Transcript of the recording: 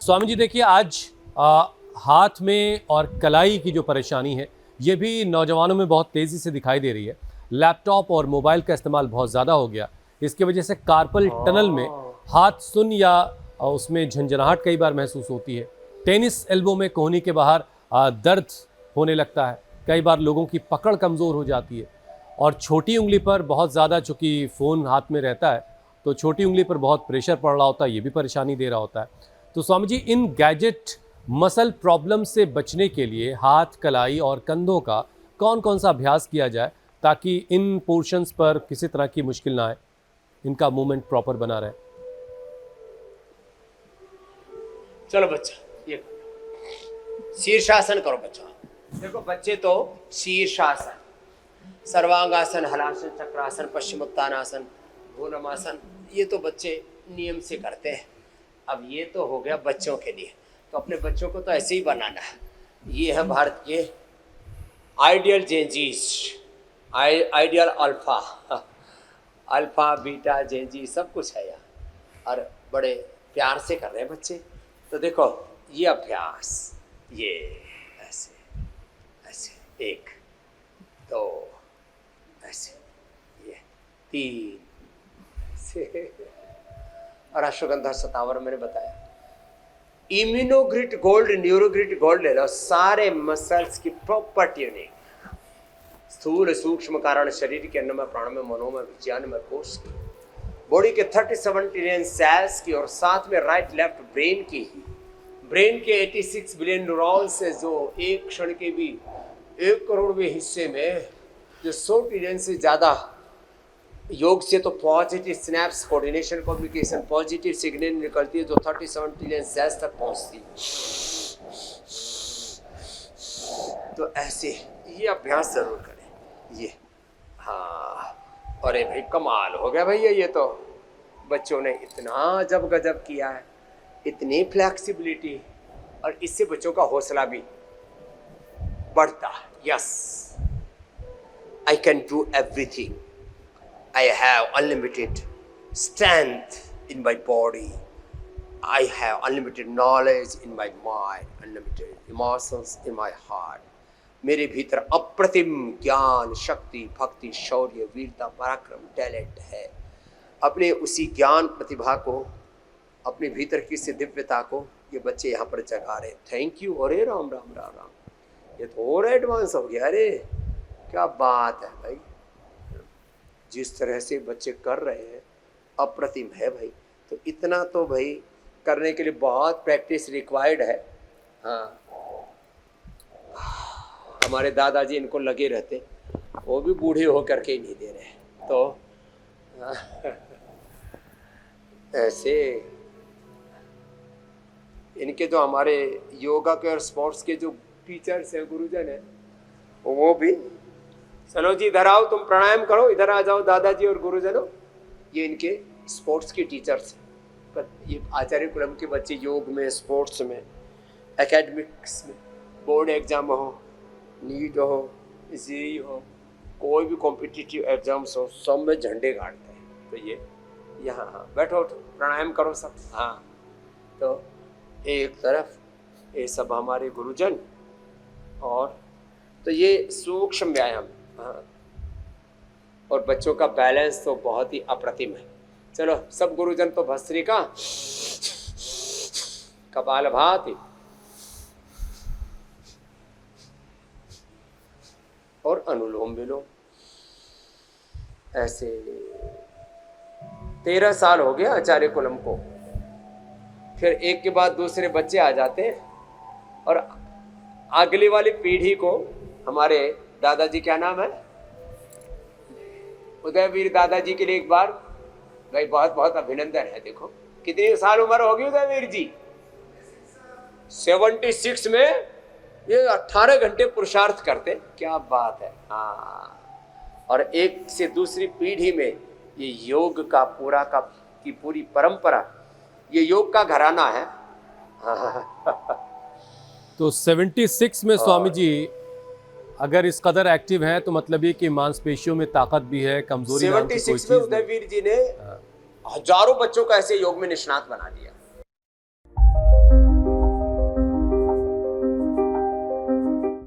स्वामी जी देखिए, आज हाथ में और कलाई की जो परेशानी है ये भी नौजवानों में बहुत तेज़ी से दिखाई दे रही है। लैपटॉप और मोबाइल का इस्तेमाल बहुत ज़्यादा हो गया। इसकी वजह से कार्पल टनल में हाथ सुन या उसमें झंझनाहट कई बार महसूस होती है। टेनिस एल्बो में कोहनी के बाहर दर्द होने लगता है। कई बार लोगों की पकड़ कमज़ोर हो जाती है और छोटी उंगली पर बहुत ज़्यादा, चूँकि फ़ोन हाथ में रहता है तो छोटी उंगली पर बहुत प्रेशर पड़ रहा होता है, ये भी परेशानी दे रहा होता है। तो स्वामी जी, इन गैजेट मसल प्रॉब्लम से बचने के लिए हाथ, कलाई और कंधों का कौन कौन सा अभ्यास किया जाए ताकि इन पोर्शंस पर किसी तरह की मुश्किल ना आए, इनका मूवमेंट प्रॉपर बना रहे? चलो बच्चा, ये शीर्षासन करो बच्चा। देखो बच्चे तो शीर्षासन, सर्वांगासन, हलासन, चक्रासन, पश्चिमोत्तानासन, भूनमासन, ये तो बच्चे नियम से करते हैं। अब ये तो हो गया बच्चों के लिए, तो अपने बच्चों को तो ऐसे ही बनाना है। ये है भारत के ideal Gen Zs, ideal alpha, alpha beta Gen Z सब कुछ है यहाँ, और बड़े प्यार से कर रहे हैं बच्चे। तो देखो ये अभ्यास, ये ऐसे ऐसे, एक दो ऐसे, ये तीन ऐसे, और अश्वगंधा शतावर मैंने बताया। इम्यूनोग्रिड गोल्ड, न्यूरोग्रिड गोल्ड ले लो, सारे मसल्स की प्रॉपर ट्यूनिंग, स्थूल सूक्ष्म कारण शरीर के अन्नमय प्राणमय मनोमय विज्ञानमय कोष की, बॉडी के 37 ट्रिलियन सेल्स की, और साथ में राइट लेफ्ट ब्रेन की, ब्रेन के 86 बिलियन न्यूरॉन्स से, जो एक क्षण के भी 1 करोड़वें हिस्से में जो 100 ट्रिलियन से ज़्यादा योग से तो positive snaps, coordination, communication, positive signal निकलती है जो 37 ट्रिलियन सेल्स तक पहुंचती। तो ऐसे ये अभ्यास जरूर करें। ये हाँ, अरे भाई कमाल हो गया भैया, ये तो बच्चों ने इतना जब गजब किया है, इतनी फ्लेक्सिबिलिटी, और इससे बच्चों का हौसला भी बढ़ता है। Yes, I can do everything, I have unlimited strength in my body. I have unlimited knowledge in my mind, unlimited emotions in my heart. मेरे भीतर अप्रतिम ज्ञान, शक्ति, भक्ति, शौर्य, वीरता, पराक्रम, टैलेंट है। अपने उसी ज्ञान प्रतिभा को, अपने भीतर की से दिव्यता को ये बच्चे यहाँ पर जगा रहे। Thank you. अरे राम राम राम राम, ये तो और एडवांस हो गया। अरे क्या बात है भाई, जिस तरह से बच्चे कर रहे हैं अप्रतिम है भाई। तो इतना तो भाई करने के लिए बहुत प्रैक्टिस रिक्वायर्ड है। हाँ, हमारे दादाजी इनको लगे रहते, वो भी बूढ़े हो करके ही नहीं दे रहे। तो ऐसे इनके जो हमारे योगा के और स्पोर्ट्स के जो टीचर्स हैं, गुरुजन हैं, वो भी, चलो जी इधर आओ, तुम प्राणायाम करो, इधर आ जाओ दादाजी और गुरुजनों। ये इनके स्पोर्ट्स के टीचर्स हैं। ये आचार्य कुलम के बच्चे योग में, स्पोर्ट्स में, एकेडमिक्स में, बोर्ड एग्जाम हो, नीट हो, जेईई हो, कोई भी कॉम्पिटिटिव एग्जाम्स हो, सब में झंडे गाड़ते हैं। तो ये यहाँ, हाँ बैठो उठो, प्राणायाम करो सब। हाँ, तो एक तरफ ये सब हमारे गुरुजन, और तो ये सूक्ष्म व्यायाम। हाँ, और बच्चों का बैलेंस तो बहुत ही अप्रतिम है। चलो सब गुरुजन तो भस्त्रिका, कपालभाति और अनुलोम विलोम। ऐसे 13 साल हो गया आचार्य कुलम को, फिर एक के बाद दूसरे बच्चे आ जाते हैं, और अगली वाली पीढ़ी को हमारे दादाजी, क्या नाम है, उदयवीर दादाजी के लिए एक बार भाई बहुत बहुत अभिनंदन है। देखो कितनी साल उम्र होगी उदयवीर जी, 76 में ये 18 घंटे पुरुषार्थ करते, क्या बात है। हाँ, और एक से दूसरी पीढ़ी में ये योग का पूरा का की पूरी परंपरा, ये योग का घराना है। तो 76 में स्वामी जी अगर इस कदर एक्टिव है तो मतलब ये कि मांसपेशियों में ताकत भी है, कमजोरी नाम की कोई चीज नहीं। 76 में उदयवीर जी ने हजारों बच्चों को ऐसे योग में निष्णात बना दिया।